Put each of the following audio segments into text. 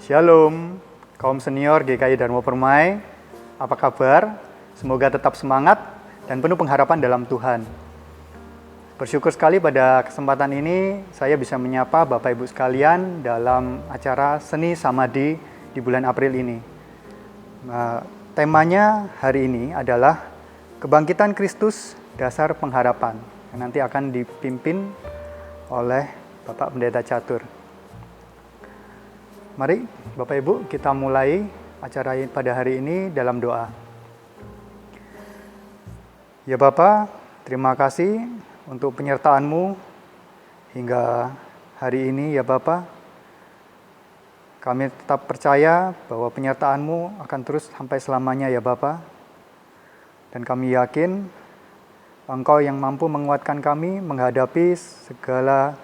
Shalom, kaum senior GKI Dharma Permai, apa kabar? Semoga tetap semangat dan penuh pengharapan dalam Tuhan. Bersyukur sekali pada kesempatan ini saya bisa menyapa Bapak Ibu sekalian dalam acara Seni Samadhi di bulan April ini. Temanya hari ini adalah Kebangkitan Kristus, Dasar Pengharapan, yang nanti akan dipimpin oleh Bapak Pendeta Catur. Mari Bapak Ibu kita mulai acara pada hari ini dalam doa. Ya Bapa, terima kasih untuk penyertaan-Mu hingga hari ini ya Bapa. Kami tetap percaya bahwa penyertaan-Mu akan terus sampai selamanya ya Bapa. Dan kami yakin Engkau yang mampu menguatkan kami menghadapi segala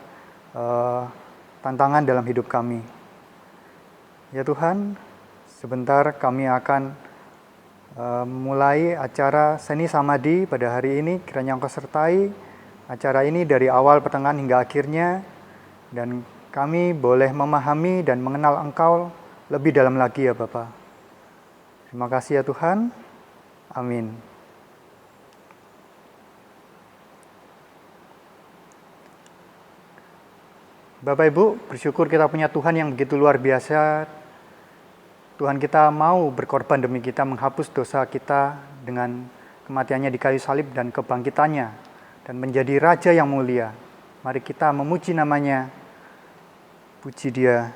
tantangan dalam hidup kami. Ya Tuhan, sebentar kami akan mulai acara Seni Samadhi pada hari ini. Kiranya Engkau sertai acara ini dari awal, pertengahan hingga akhirnya. Dan kami boleh memahami dan mengenal Engkau lebih dalam lagi ya Bapa. Terima kasih ya Tuhan. Amin. Bapak Ibu, bersyukur kita punya Tuhan yang begitu luar biasa. Tuhan kita mau berkorban demi kita, menghapus dosa kita dengan kematiannya di kayu salib dan kebangkitannya, dan menjadi Raja yang mulia. Mari kita memuji namanya, puji Dia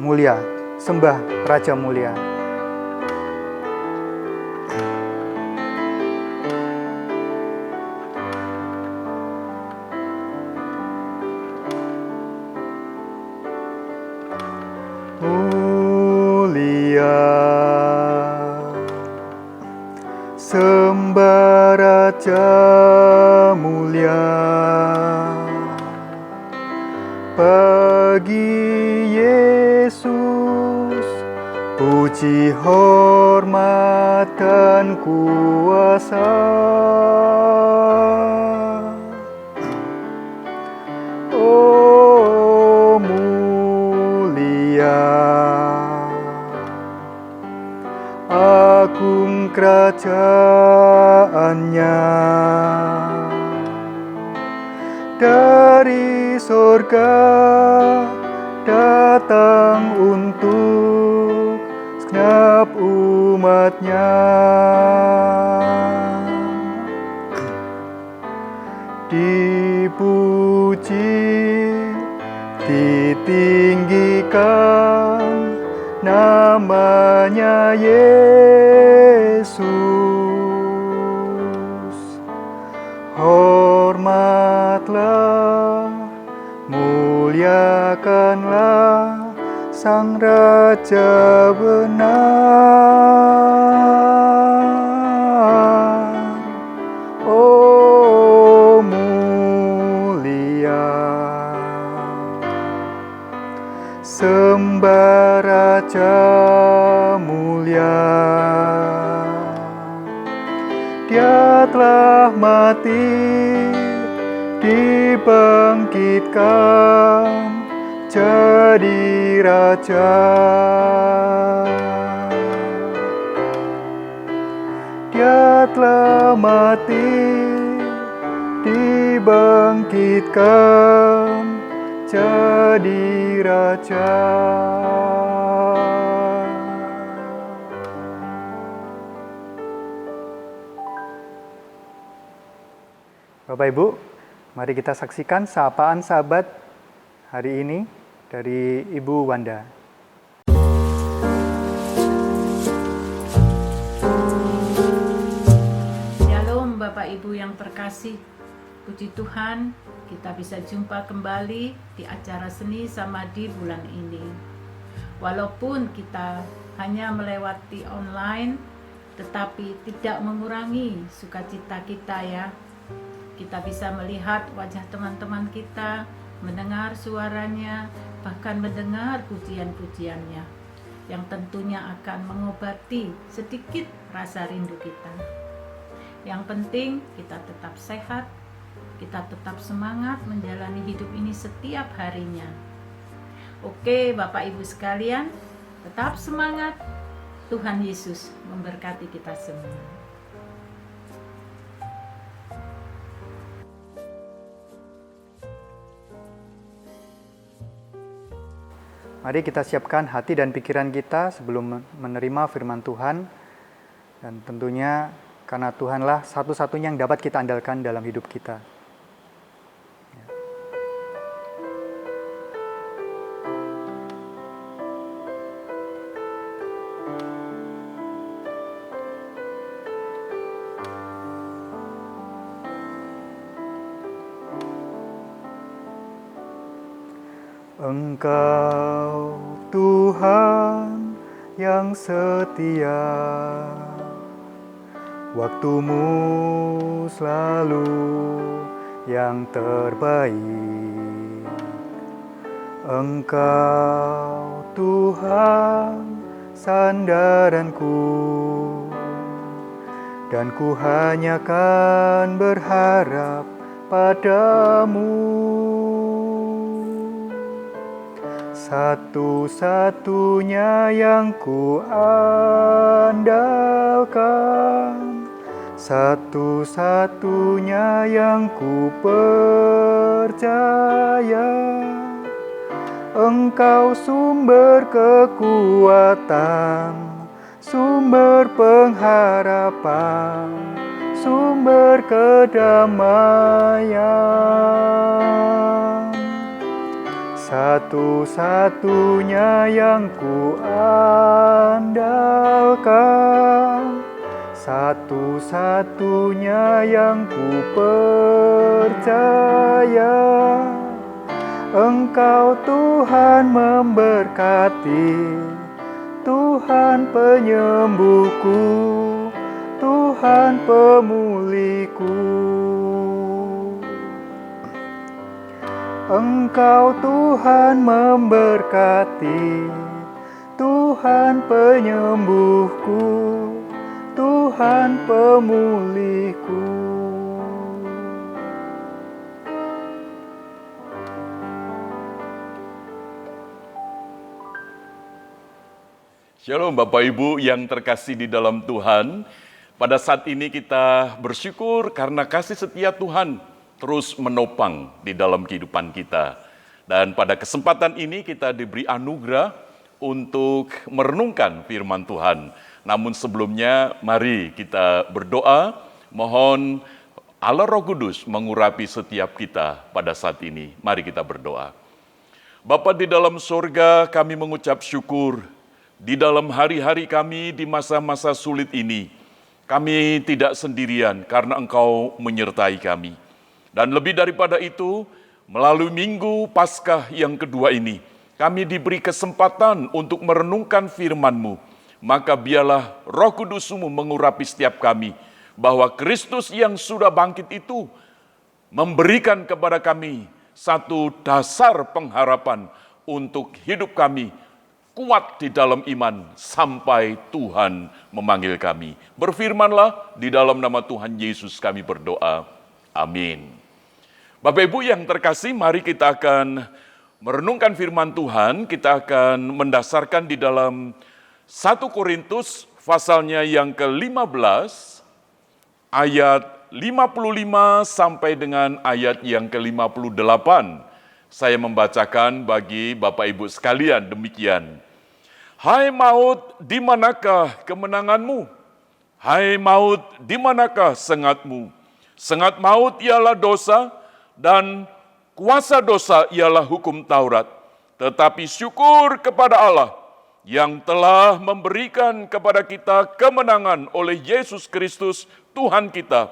mulia, sembah Raja mulia. Sembah Raja mulia, bagi Yesus puji, hormat dan kuasa. Oh mulia, agung kerajaannya, dari surga datang untuk segenap umatnya. Dipuji, ditinggikan namanya Yesus. Hormatlah, muliakanlah Sang Raja benar. Oh mulia, sembah Raja mulia. Dia telah mati, dibangkitkan jadi Raja. Dia telah mati, dibangkitkan jadi Raja. Bapak Ibu, mari kita saksikan sapaan sahabat hari ini dari Ibu Wanda. Shalom Bapak Ibu yang terkasih. Puji Tuhan, kita bisa jumpa kembali di acara Seni Samadhi bulan ini. Walaupun kita hanya melewati online, tetapi tidak mengurangi sukacita kita ya. Kita bisa melihat wajah teman-teman kita, mendengar suaranya, bahkan mendengar pujian-pujiannya, yang tentunya akan mengobati sedikit rasa rindu kita. Yang penting kita tetap sehat, kita tetap semangat menjalani hidup ini setiap harinya. Oke, Bapak Ibu sekalian, tetap semangat. Tuhan Yesus memberkati kita semua. Mari kita siapkan hati dan pikiran kita sebelum menerima firman Tuhan. Dan tentunya karena Tuhanlah satu-satunya yang dapat kita andalkan dalam hidup kita. Engkau Tuhan yang setia, waktumu selalu yang terbaik. Engkau Tuhan sandaranku, dan ku hanya kan berharap padamu. Satu-satunya yang ku andalkan, satu-satunya yang ku percaya. Engkau sumber kekuatan, sumber pengharapan, sumber kedamaian. Satu-satunya yang ku andalkan, satu-satunya yang ku percaya. Engkau Tuhan memberkati, Tuhan penyembuhku, Tuhan pemulihku. Engkau Tuhan memberkati, Tuhan penyembuhku, Tuhan pemulihku. Shalom Bapak Ibu yang terkasih di dalam Tuhan. Pada saat ini kita bersyukur karena kasih setia Tuhan terus menopang di dalam kehidupan kita. Dan pada kesempatan ini kita diberi anugerah untuk merenungkan firman Tuhan. Namun sebelumnya mari kita berdoa, mohon Allah Roh Kudus mengurapi setiap kita pada saat ini. Mari kita berdoa. Bapa di dalam sorga, kami mengucap syukur di dalam hari-hari kami di masa-masa sulit ini. Kami tidak sendirian karena Engkau menyertai kami. Dan lebih daripada itu, melalui Minggu Paskah yang kedua ini, kami diberi kesempatan untuk merenungkan firman-Mu. Maka biarlah Roh Kudus-Mu mengurapi setiap kami, bahwa Kristus yang sudah bangkit itu memberikan kepada kami satu dasar pengharapan untuk hidup kami kuat di dalam iman sampai Tuhan memanggil kami. Berfirmanlah, di dalam nama Tuhan Yesus kami berdoa. Amin. Bapak Ibu yang terkasih, mari kita akan merenungkan firman Tuhan. Kita akan mendasarkan di dalam 1 Korintus pasalnya yang ke-15, ayat 55 sampai dengan ayat yang ke-58. Saya membacakan bagi Bapak Ibu sekalian demikian. Hai maut, di manakah kemenanganmu? Hai maut, di manakah sengatmu? Sengat maut ialah dosa, dan kuasa dosa ialah hukum Taurat. Tetapi syukur kepada Allah yang telah memberikan kepada kita kemenangan oleh Yesus Kristus Tuhan kita.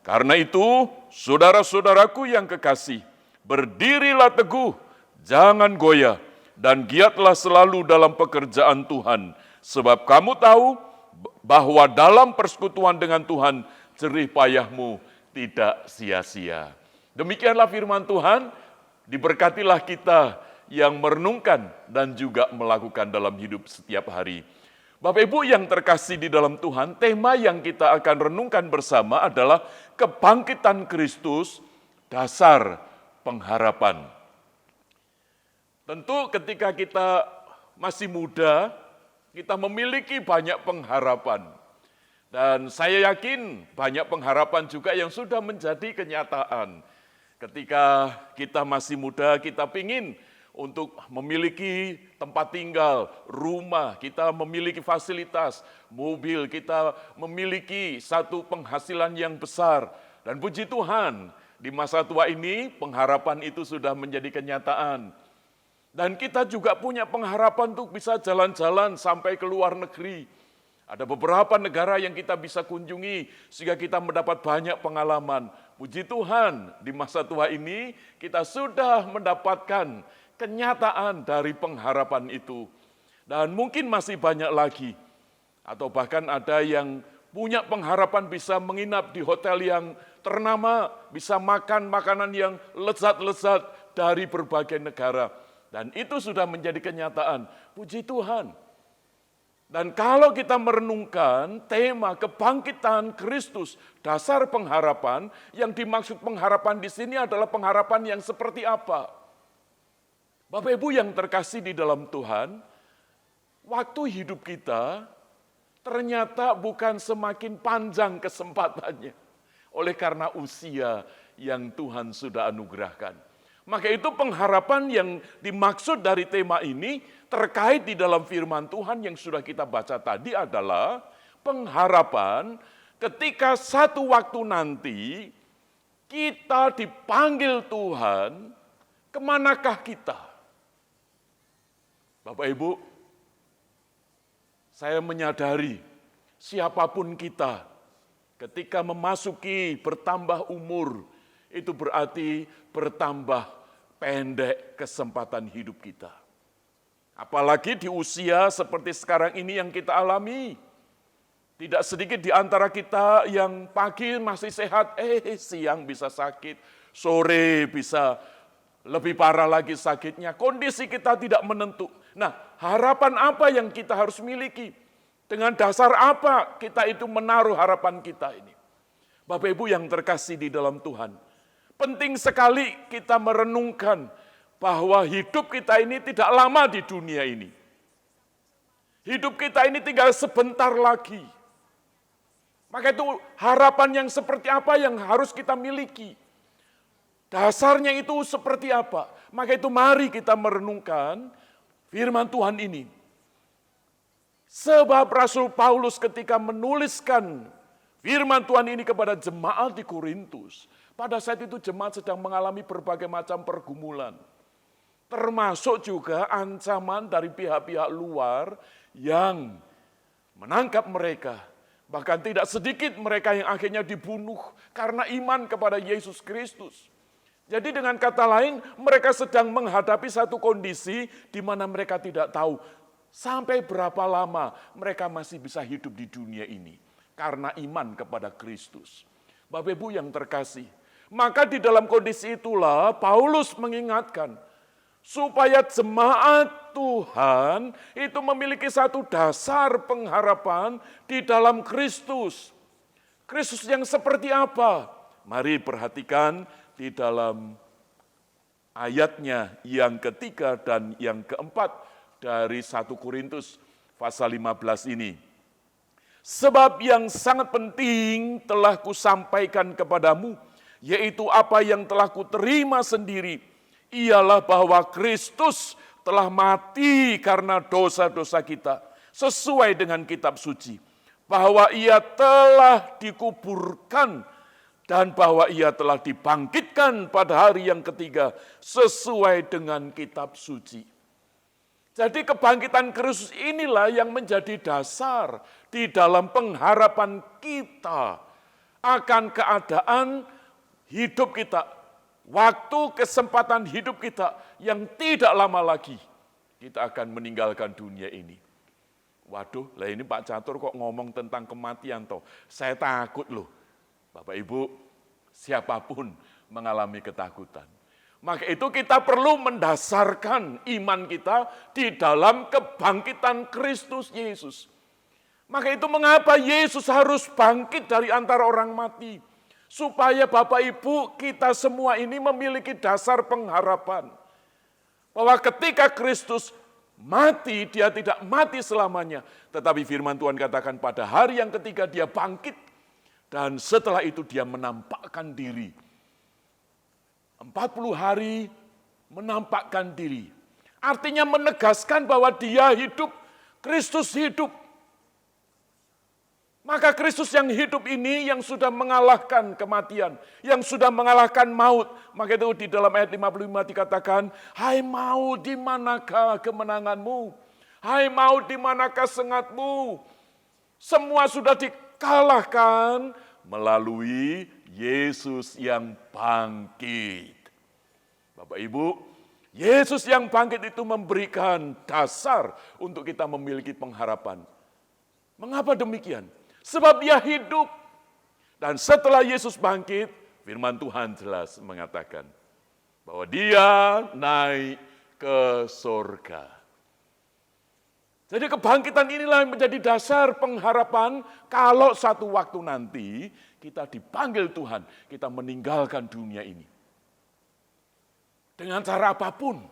Karena itu, saudara-saudaraku yang kekasih, berdirilah teguh, jangan goyah, dan giatlah selalu dalam pekerjaan Tuhan. Sebab kamu tahu bahwa dalam persekutuan dengan Tuhan, jerih payahmu tidak sia-sia. Demikianlah firman Tuhan, diberkatilah kita yang merenungkan dan juga melakukan dalam hidup setiap hari. Bapak Ibu yang terkasih di dalam Tuhan, tema yang kita akan renungkan bersama adalah kebangkitan Kristus, dasar pengharapan. Tentu ketika kita masih muda, kita memiliki banyak pengharapan. Dan saya yakin banyak pengharapan juga yang sudah menjadi kenyataan. Ketika kita masih muda, kita ingin untuk memiliki tempat tinggal, rumah, kita memiliki fasilitas, mobil, kita memiliki satu penghasilan yang besar. Dan puji Tuhan, di masa tua ini pengharapan itu sudah menjadi kenyataan. Dan kita juga punya pengharapan untuk bisa jalan-jalan sampai ke luar negeri. Ada beberapa negara yang kita bisa kunjungi sehingga kita mendapat banyak pengalaman. Puji Tuhan, di masa tua ini kita sudah mendapatkan kenyataan dari pengharapan itu. Dan mungkin masih banyak lagi. Atau bahkan ada yang punya pengharapan bisa menginap di hotel yang ternama, bisa makan makanan yang lezat-lezat dari berbagai negara. Dan itu sudah menjadi kenyataan. Puji Tuhan. Dan kalau kita merenungkan tema kebangkitan Kristus, dasar pengharapan, yang dimaksud pengharapan di sini adalah pengharapan yang seperti apa? Bapak Ibu yang terkasih di dalam Tuhan, waktu hidup kita ternyata bukan semakin panjang kesempatannya oleh karena usia yang Tuhan sudah anugerahkan. Maka itu pengharapan yang dimaksud dari tema ini terkait di dalam firman Tuhan yang sudah kita baca tadi adalah pengharapan ketika satu waktu nanti kita dipanggil Tuhan, kemanakah kita? Bapak Ibu, saya menyadari siapapun kita ketika memasuki bertambah umur, itu berarti bertambah pendek kesempatan hidup kita. Apalagi di usia seperti sekarang ini yang kita alami. Tidak sedikit di antara kita yang pagi masih sehat, siang bisa sakit, sore bisa lebih parah lagi sakitnya. Kondisi kita tidak menentu. Nah, harapan apa yang kita harus miliki? Dengan dasar apa kita itu menaruh harapan kita ini? Bapak Ibu yang terkasih di dalam Tuhan, penting sekali kita merenungkan bahwa hidup kita ini tidak lama di dunia ini. Hidup kita ini tinggal sebentar lagi. Maka itu harapan yang seperti apa yang harus kita miliki? Dasarnya itu seperti apa? Maka itu mari kita merenungkan firman Tuhan ini. Sebab Rasul Paulus ketika menuliskan firman Tuhan ini kepada jemaat di Korintus, pada saat itu jemaat sedang mengalami berbagai macam pergumulan. Termasuk juga ancaman dari pihak-pihak luar yang menangkap mereka. Bahkan tidak sedikit mereka yang akhirnya dibunuh karena iman kepada Yesus Kristus. Jadi dengan kata lain, mereka sedang menghadapi satu kondisi di mana mereka tidak tahu sampai berapa lama mereka masih bisa hidup di dunia ini. Karena iman kepada Kristus. Bapak Ibu yang terkasih, maka di dalam kondisi itulah Paulus mengingatkan supaya jemaat Tuhan itu memiliki satu dasar pengharapan di dalam Kristus. Kristus yang seperti apa? Mari perhatikan di dalam ayatnya yang ketiga dan yang keempat dari 1 Korintus pasal 15 ini. Sebab yang sangat penting telah kusampaikan kepadamu, yaitu apa yang telah kuterima sendiri, ialah bahwa Kristus telah mati karena dosa-dosa kita, sesuai dengan kitab suci, bahwa ia telah dikuburkan, dan bahwa ia telah dibangkitkan pada hari yang ketiga, sesuai dengan kitab suci. Jadi kebangkitan Kristus inilah yang menjadi dasar di dalam pengharapan kita akan keadaan hidup kita, waktu kesempatan hidup kita yang tidak lama lagi kita akan meninggalkan dunia ini. Waduh, lah ini Pak Catur kok ngomong tentang kematian toh. Saya takut loh. Bapak Ibu, siapapun mengalami ketakutan. Maka itu kita perlu mendasarkan iman kita di dalam kebangkitan Kristus Yesus. Maka itu mengapa Yesus harus bangkit dari antara orang mati. Supaya Bapak Ibu kita semua ini memiliki dasar pengharapan. Bahwa ketika Kristus mati, dia tidak mati selamanya. Tetapi firman Tuhan katakan pada hari yang ketiga dia bangkit. Dan setelah itu dia menampakkan diri. 40 hari menampakkan diri. Artinya menegaskan bahwa dia hidup, Kristus hidup. Maka Kristus yang hidup ini yang sudah mengalahkan kematian, yang sudah mengalahkan maut. Maka itu di dalam ayat 55 dikatakan, hai maut di manakah kemenanganmu? Hai maut di manakah sengatmu? Semua sudah dikalahkan melalui Yesus yang bangkit. Bapak Ibu, Yesus yang bangkit itu memberikan dasar untuk kita memiliki pengharapan. Mengapa demikian? Sebab dia hidup. Dan setelah Yesus bangkit, firman Tuhan jelas mengatakan bahwa dia naik ke surga. Jadi kebangkitan inilah yang menjadi dasar pengharapan kalau satu waktu nanti kita dipanggil Tuhan, kita meninggalkan dunia ini. Dengan cara apapun,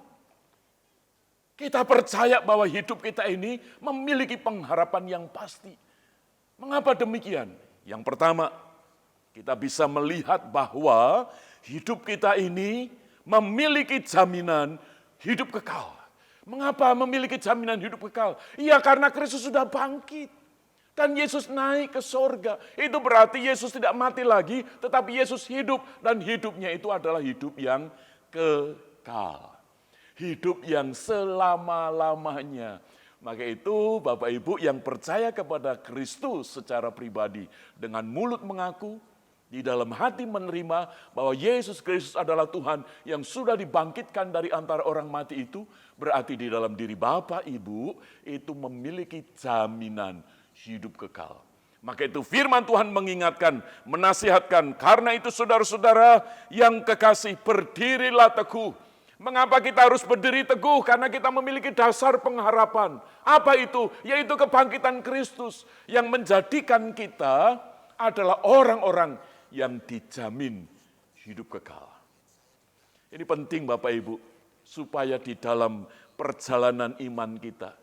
kita percaya bahwa hidup kita ini memiliki pengharapan yang pasti. Mengapa demikian? Yang pertama, kita bisa melihat bahwa hidup kita ini memiliki jaminan hidup kekal. Mengapa memiliki jaminan hidup kekal? Iya, karena Kristus sudah bangkit. Dan Yesus naik ke sorga. Itu berarti Yesus tidak mati lagi, tetapi Yesus hidup. Dan hidupnya itu adalah hidup yang kekal. Hidup yang selama-lamanya. Maka itu Bapak Ibu yang percaya kepada Kristus secara pribadi, dengan mulut mengaku, di dalam hati menerima bahwa Yesus Kristus adalah Tuhan yang sudah dibangkitkan dari antara orang mati itu, berarti di dalam diri Bapak Ibu itu memiliki jaminan hidup kekal. Maka itu firman Tuhan mengingatkan, menasihatkan, karena itu saudara-saudara yang kekasih, berdirilah teguh. Mengapa kita harus berdiri teguh? Karena kita memiliki dasar pengharapan. Apa itu? Yaitu kebangkitan Kristus yang menjadikan kita adalah orang-orang yang dijamin hidup kekal. Ini penting Bapak Ibu, supaya di dalam perjalanan iman kita,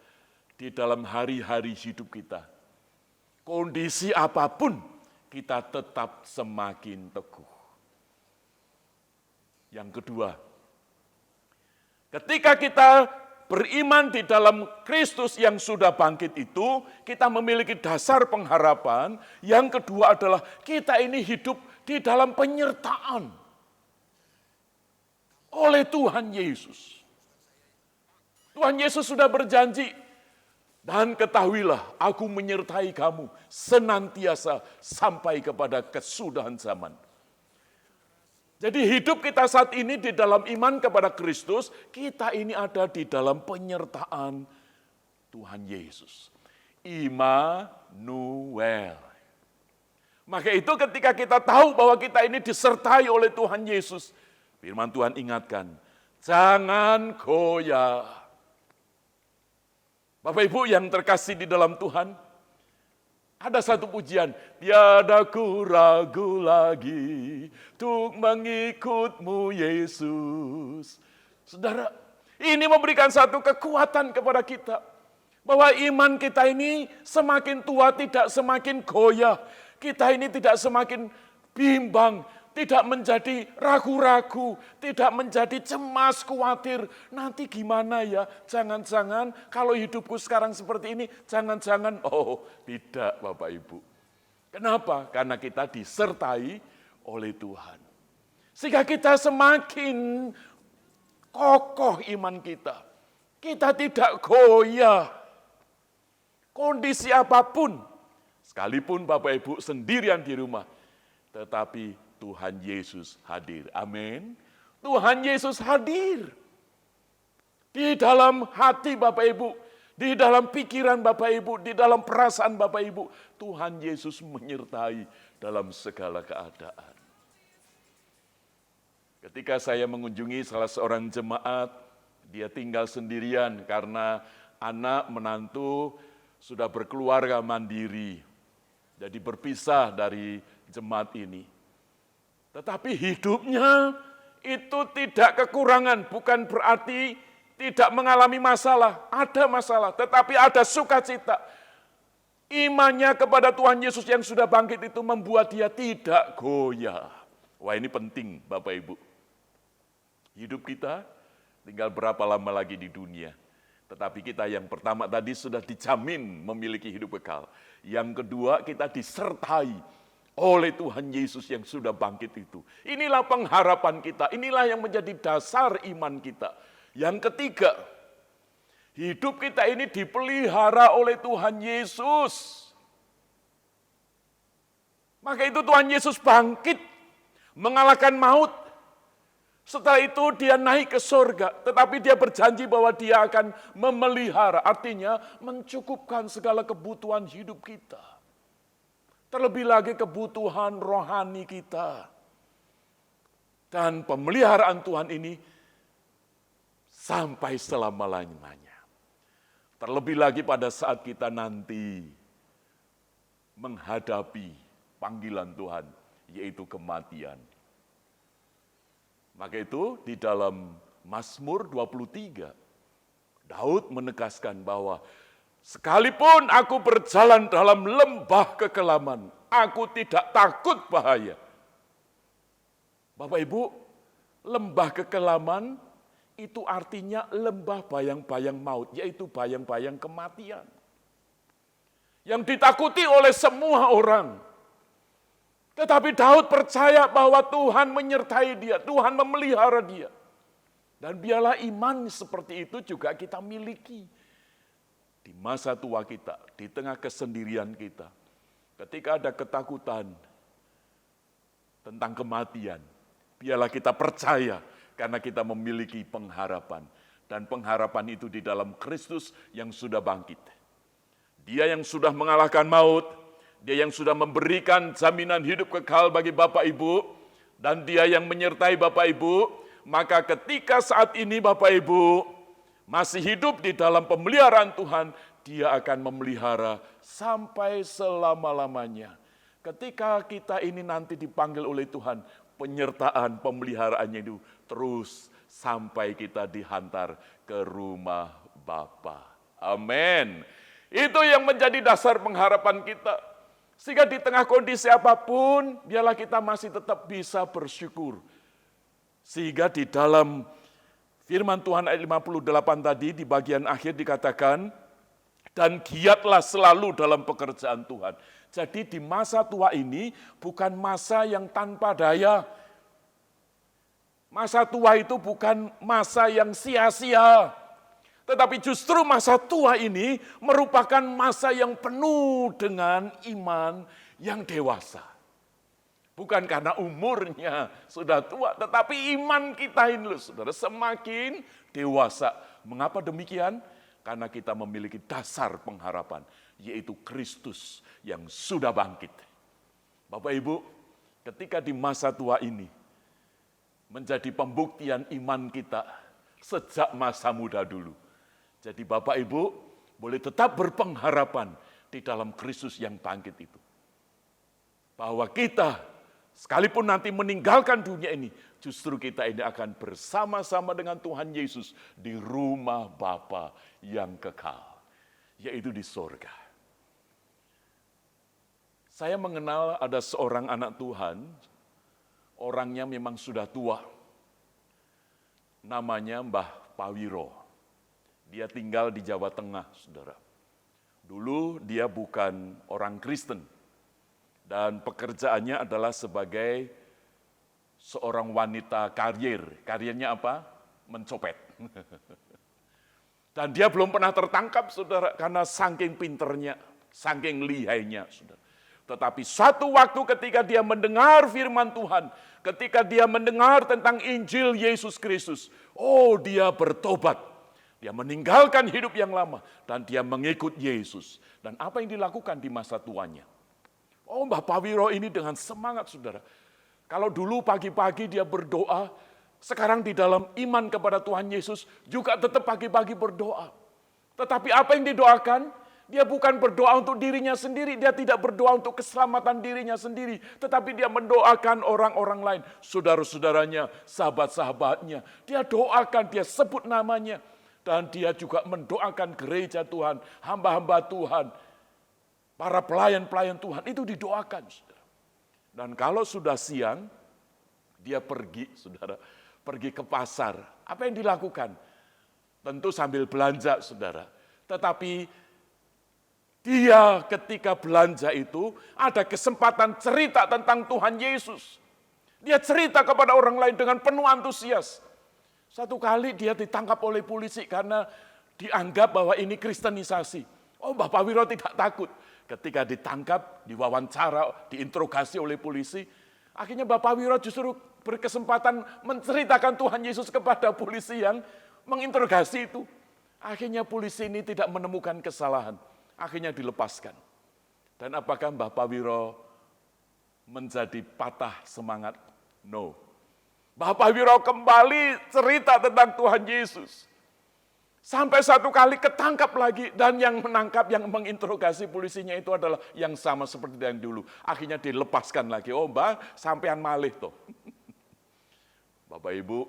di dalam hari-hari hidup kita, kondisi apapun kita tetap semakin teguh. Yang kedua, ketika kita beriman di dalam Kristus yang sudah bangkit itu, kita memiliki dasar pengharapan. Yang kedua adalah kita ini hidup di dalam penyertaan oleh Tuhan Yesus. Tuhan Yesus sudah berjanji, dan ketahuilah aku menyertai kamu senantiasa sampai kepada kesudahan zaman. Jadi hidup kita saat ini di dalam iman kepada Kristus, kita ini ada di dalam penyertaan Tuhan Yesus. Immanuel. Maka itu ketika kita tahu bahwa kita ini disertai oleh Tuhan Yesus, firman Tuhan ingatkan, jangan goyah. Bapak Ibu yang terkasih di dalam Tuhan, ada satu pujian, tiada ku ragu lagi untuk mengikut-Mu Yesus. Saudara, ini memberikan satu kekuatan kepada kita. Bahwa iman kita ini semakin tua tidak semakin goyah. Kita ini tidak semakin bimbang, tidak menjadi ragu-ragu, tidak menjadi cemas, khawatir. Nanti gimana ya? Jangan-jangan kalau hidupku sekarang seperti ini, jangan-jangan. Oh, tidak Bapak Ibu. Kenapa? Karena kita disertai oleh Tuhan. Sehingga kita semakin kokoh iman kita. Kita tidak goyah. Kondisi apapun. Sekalipun Bapak Ibu sendirian di rumah. Tetapi Tuhan Yesus hadir. Amin. Tuhan Yesus hadir. Di dalam hati Bapak Ibu, di dalam pikiran Bapak Ibu, di dalam perasaan Bapak Ibu, Tuhan Yesus menyertai dalam segala keadaan. Ketika saya mengunjungi salah seorang jemaat, dia tinggal sendirian karena anak menantu sudah berkeluarga mandiri. Jadi berpisah dari jemaat ini. Tetapi hidupnya itu tidak kekurangan, bukan berarti tidak mengalami masalah, ada masalah, tetapi ada sukacita. Imannya kepada Tuhan Yesus yang sudah bangkit itu membuat dia tidak goyah. Wah, ini penting Bapak Ibu. Hidup kita tinggal berapa lama lagi di dunia. Tetapi kita yang pertama tadi sudah dijamin memiliki hidup kekal. Yang kedua, kita disertai oleh Tuhan Yesus yang sudah bangkit itu. Inilah pengharapan kita, inilah yang menjadi dasar iman kita. Yang ketiga, hidup kita ini dipelihara oleh Tuhan Yesus. Maka itu Tuhan Yesus bangkit, mengalahkan maut. Setelah itu dia naik ke surga, tetapi dia berjanji bahwa dia akan memelihara, artinya mencukupkan segala kebutuhan hidup kita. Terlebih lagi kebutuhan rohani kita. Dan pemeliharaan Tuhan ini sampai selama-lamanya. Terlebih lagi pada saat kita nanti menghadapi panggilan Tuhan, yaitu kematian. Maka itu di dalam Mazmur 23, Daud menegaskan bahwa sekalipun aku berjalan dalam lembah kekelaman, aku tidak takut bahaya. Bapak Ibu, lembah kekelaman itu artinya lembah bayang-bayang maut, yaitu bayang-bayang kematian. Yang ditakuti oleh semua orang. Tetapi Daud percaya bahwa Tuhan menyertai dia, Tuhan memelihara dia. Dan biarlah iman seperti itu juga kita miliki. Di masa tua kita, di tengah kesendirian kita. Ketika ada ketakutan tentang kematian, biarlah kita percaya karena kita memiliki pengharapan. Dan pengharapan itu di dalam Kristus yang sudah bangkit. Dia yang sudah mengalahkan maut, dia yang sudah memberikan jaminan hidup kekal bagi Bapak Ibu, dan dia yang menyertai Bapak Ibu, maka ketika saat ini Bapak Ibu masih hidup di dalam pemeliharaan Tuhan, dia akan memelihara sampai selama-lamanya. Ketika kita ini nanti dipanggil oleh Tuhan, penyertaan pemeliharaannya itu terus sampai kita dihantar ke rumah Bapa. Amin. Itu yang menjadi dasar pengharapan kita. Sehingga di tengah kondisi apapun, biarlah kita masih tetap bisa bersyukur. Sehingga di dalam firman Tuhan ayat 58 tadi, di bagian akhir dikatakan, dan giatlah selalu dalam pekerjaan Tuhan. Jadi di masa tua ini bukan masa yang tanpa daya. Masa tua itu bukan masa yang sia-sia. Tetapi justru masa tua ini merupakan masa yang penuh dengan iman yang dewasa. Bukan karena umurnya sudah tua, tetapi iman kita ini loh saudara semakin dewasa. Mengapa demikian? Karena kita memiliki dasar pengharapan, yaitu Kristus yang sudah bangkit. Bapak Ibu, ketika di masa tua ini menjadi pembuktian iman kita sejak masa muda dulu. Jadi Bapak Ibu boleh tetap berpengharapan di dalam Kristus yang bangkit itu. Bahwa kita sekalipun nanti meninggalkan dunia ini, justru kita ini akan bersama-sama dengan Tuhan Yesus di rumah Bapa yang kekal, yaitu di sorga. Saya mengenal ada seorang anak Tuhan, orangnya memang sudah tua, namanya Mbah Pawiro. Dia tinggal di Jawa Tengah, saudara. Dulu dia bukan orang Kristen. Dan pekerjaannya adalah sebagai seorang wanita karir. Karirnya apa? Mencopet. Dan dia belum pernah tertangkap, saudara, karena saking pinternya, saking lihainya, saudara. Tetapi satu waktu ketika dia mendengar firman Tuhan, ketika dia mendengar tentang Injil Yesus Kristus, dia bertobat. Dia meninggalkan hidup yang lama dan dia mengikut Yesus. Dan apa yang dilakukan di masa tuanya? Mbah Pawiro ini dengan semangat, saudara. Kalau dulu pagi-pagi dia berdoa, sekarang di dalam iman kepada Tuhan Yesus juga tetap pagi-pagi berdoa. Tetapi apa yang didoakan? Dia bukan berdoa untuk dirinya sendiri, dia tidak berdoa untuk keselamatan dirinya sendiri, tetapi dia mendoakan orang-orang lain, saudara-saudaranya, sahabat-sahabatnya. Dia doakan, dia sebut namanya. Dan dia juga mendoakan gereja Tuhan, hamba-hamba Tuhan, para pelayan-pelayan Tuhan, itu didoakan, saudara. Dan kalau sudah siang, dia pergi, saudara, pergi ke pasar. Apa yang dilakukan? Tentu sambil belanja, saudara. Tetapi dia ketika belanja itu ada kesempatan cerita tentang Tuhan Yesus. Dia cerita kepada orang lain dengan penuh antusias. Satu kali dia ditangkap oleh polisi karena dianggap bahwa ini kristenisasi. Oh, Bapak Wiro tidak takut. Ketika ditangkap, diwawancara, diinterogasi oleh polisi, akhirnya Bapak Wiro justru berkesempatan menceritakan Tuhan Yesus kepada polisi yang menginterogasi itu. Akhirnya polisi ini tidak menemukan kesalahan. Akhirnya dilepaskan. Dan apakah Bapak Wiro menjadi patah semangat? No. Bapak Wiro kembali cerita tentang Tuhan Yesus. Sampai satu kali ketangkap lagi, dan yang menangkap, yang menginterogasi polisinya itu adalah yang sama seperti yang dulu. Akhirnya dilepaskan lagi. Oh Mbak, sampean malih toh. Bapak Ibu,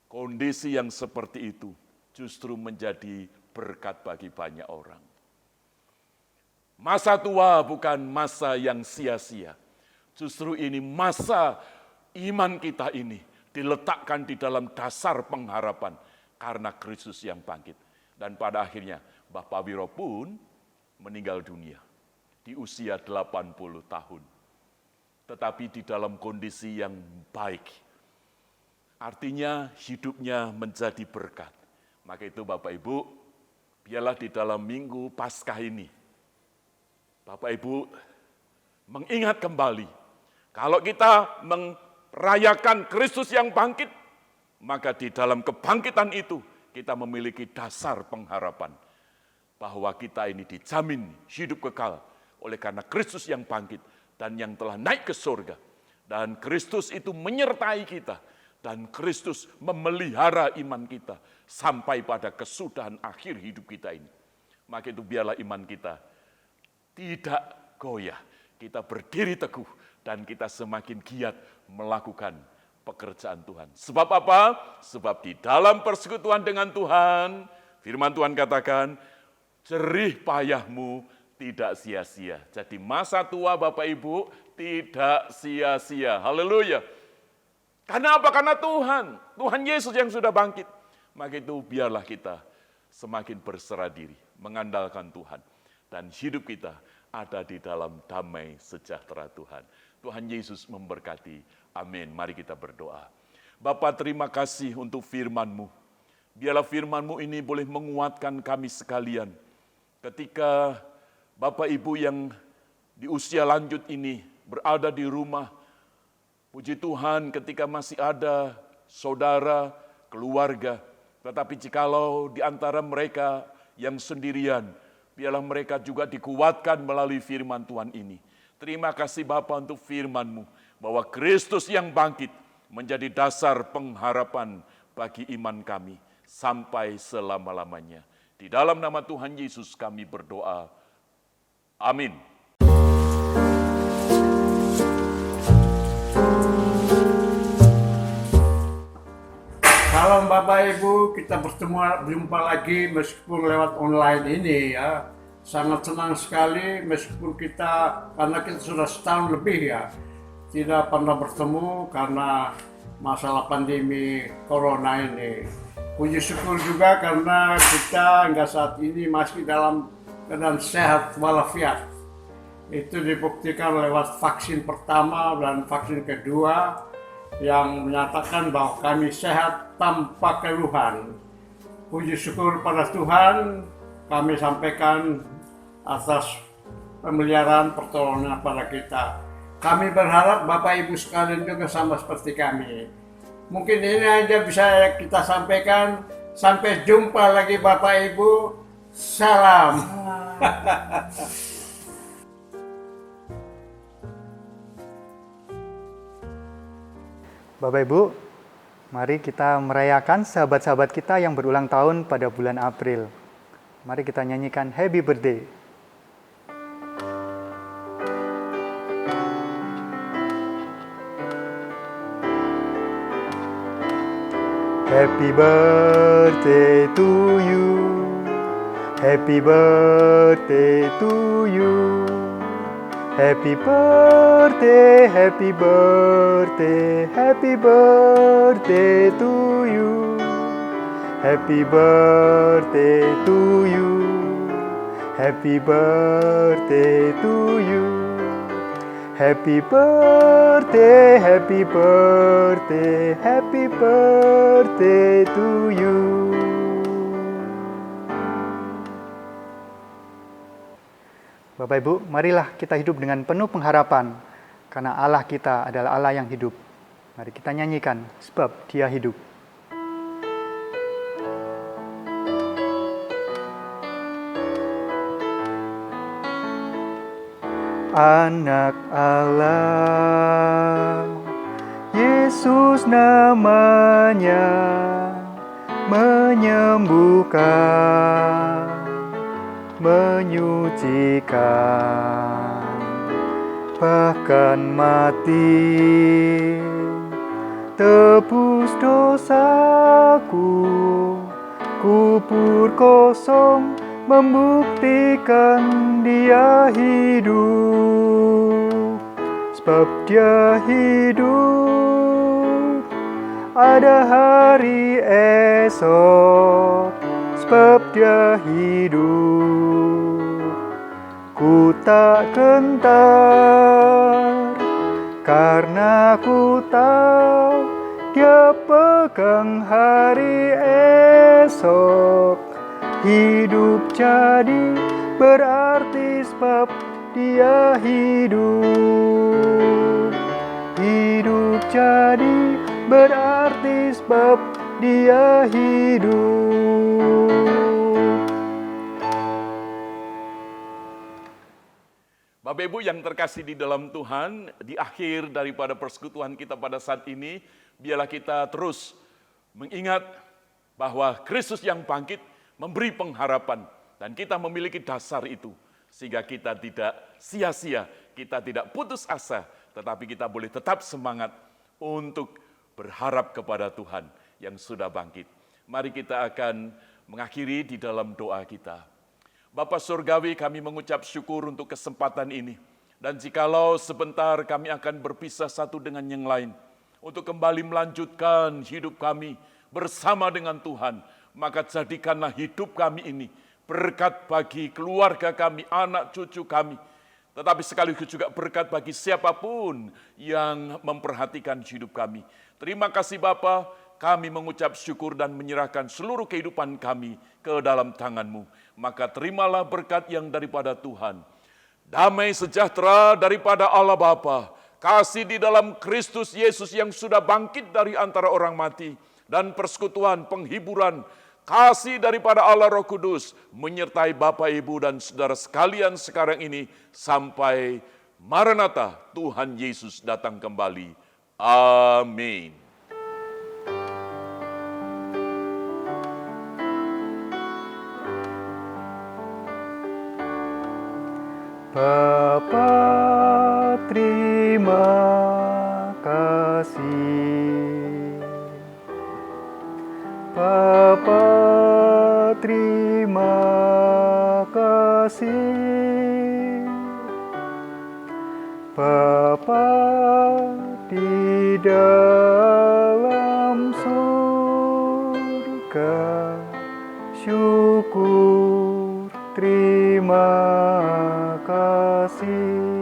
kondisi yang seperti itu justru menjadi berkat bagi banyak orang. Masa tua bukan masa yang sia-sia. Justru ini masa iman kita ini diletakkan di dalam dasar pengharapan karena Kristus yang bangkit. Dan pada akhirnya Bapak Wiro pun meninggal dunia di usia 80 tahun. Tetapi di dalam kondisi yang baik. Artinya hidupnya menjadi berkat. Maka itu Bapak Ibu, biarlah di dalam minggu Paskah ini, Bapak Ibu mengingat kembali, kalau kita merayakan Kristus yang bangkit, maka di dalam kebangkitan itu kita memiliki dasar pengharapan bahwa kita ini dijamin hidup kekal oleh karena Kristus yang bangkit dan yang telah naik ke surga. Dan Kristus itu menyertai kita dan Kristus memelihara iman kita sampai pada kesudahan akhir hidup kita ini. Maka itu biarlah iman kita tidak goyah. Kita berdiri teguh dan kita semakin giat melakukan pekerjaan Tuhan. Sebab apa? Sebab di dalam persekutuan dengan Tuhan, firman Tuhan katakan, jerih payahmu tidak sia-sia. Jadi masa tua Bapak Ibu tidak sia-sia. Haleluya. Karena apa? Karena Tuhan Yesus yang sudah bangkit. Maka itu biarlah kita semakin berserah diri, mengandalkan Tuhan. Dan hidup kita ada di dalam damai sejahtera Tuhan. Tuhan Yesus memberkati. Amin. Mari kita berdoa. Bapa, terima kasih untuk firman-Mu. Biarlah firman-Mu ini boleh menguatkan kami sekalian. Ketika Bapak Ibu yang di usia lanjut ini berada di rumah, puji Tuhan ketika masih ada saudara, keluarga. Tetapi jikalau di antara mereka yang sendirian, biarlah mereka juga dikuatkan melalui firman Tuhan ini. Terima kasih Bapa untuk firman-Mu, bahwa Kristus yang bangkit menjadi dasar pengharapan bagi iman kami sampai selama-lamanya. Di dalam nama Tuhan Yesus kami berdoa. Amin. Salam Bapak Ibu, kita berjumpa lagi meskipun lewat online ini ya. Sangat senang sekali meskipun karena kita sudah setahun lebih ya, tidak pernah bertemu karena masalah pandemi corona ini. Puji syukur juga karena kita hingga saat ini masih dalam keadaan sehat walafiat. Itu dibuktikan lewat vaksin pertama dan vaksin kedua yang menyatakan bahwa kami sehat tanpa keluhan. Puji syukur pada Tuhan, kami sampaikan atas pemeliharaan pertolongan pada kita. Kami berharap Bapak Ibu sekalian juga sama seperti kami. Mungkin ini aja bisa kita sampaikan. Sampai jumpa lagi Bapak Ibu. Salam. Bapak Ibu, mari kita merayakan sahabat-sahabat kita yang berulang tahun pada bulan April. Mari kita nyanyikan Happy Birthday. Happy birthday to you. Happy birthday to you. Happy birthday, happy birthday, happy birthday to you. Happy birthday to you. Happy birthday to you. Happy birthday, happy birthday, happy birthday to you. Bapak Ibu, marilah kita hidup dengan penuh pengharapan, karena Allah kita adalah Allah yang hidup. Mari kita nyanyikan, sebab Dia hidup. Anak Allah, Yesus namanya, menyembuhkan, menyucikan, bahkan mati, tebus dosaku, kubur kosong, membuktikan Dia hidup. Sebab Dia hidup, ada hari esok. Sebab Dia hidup, ku tak gentar, karena ku tahu Dia pegang hari esok. Hidup jadi berarti sebab Dia hidup. Hidup jadi berarti sebab Dia hidup. Bapak Ibu yang terkasih di dalam Tuhan, di akhir daripada persekutuan kita pada saat ini, biarlah kita terus mengingat bahwa Kristus yang bangkit memberi pengharapan, dan kita memiliki dasar itu, sehingga kita tidak sia-sia, kita tidak putus asa, tetapi kita boleh tetap semangat untuk berharap kepada Tuhan yang sudah bangkit. Mari kita akan mengakhiri di dalam doa kita. Bapa Surgawi, kami mengucap syukur untuk kesempatan ini, dan jikalau sebentar kami akan berpisah satu dengan yang lain, untuk kembali melanjutkan hidup kami bersama dengan Tuhan, maka jadikanlah hidup kami ini berkat bagi keluarga kami, anak cucu kami, tetapi sekaligus juga berkat bagi siapapun yang memperhatikan hidup kami. Terima kasih Bapa, kami mengucap syukur dan menyerahkan seluruh kehidupan kami ke dalam tangan-Mu. Maka terimalah berkat yang daripada Tuhan. Damai sejahtera daripada Allah Bapa, kasih di dalam Kristus Yesus yang sudah bangkit dari antara orang mati, dan persekutuan, penghiburan, kasih daripada Allah Roh Kudus menyertai Bapak, Ibu, dan saudara sekalian sekarang ini sampai Maranatha, Tuhan Yesus datang kembali. Amin. Bapa, terima kasih. Bapa, terima kasih. Bapa di dalam surga, syukur terima kasih.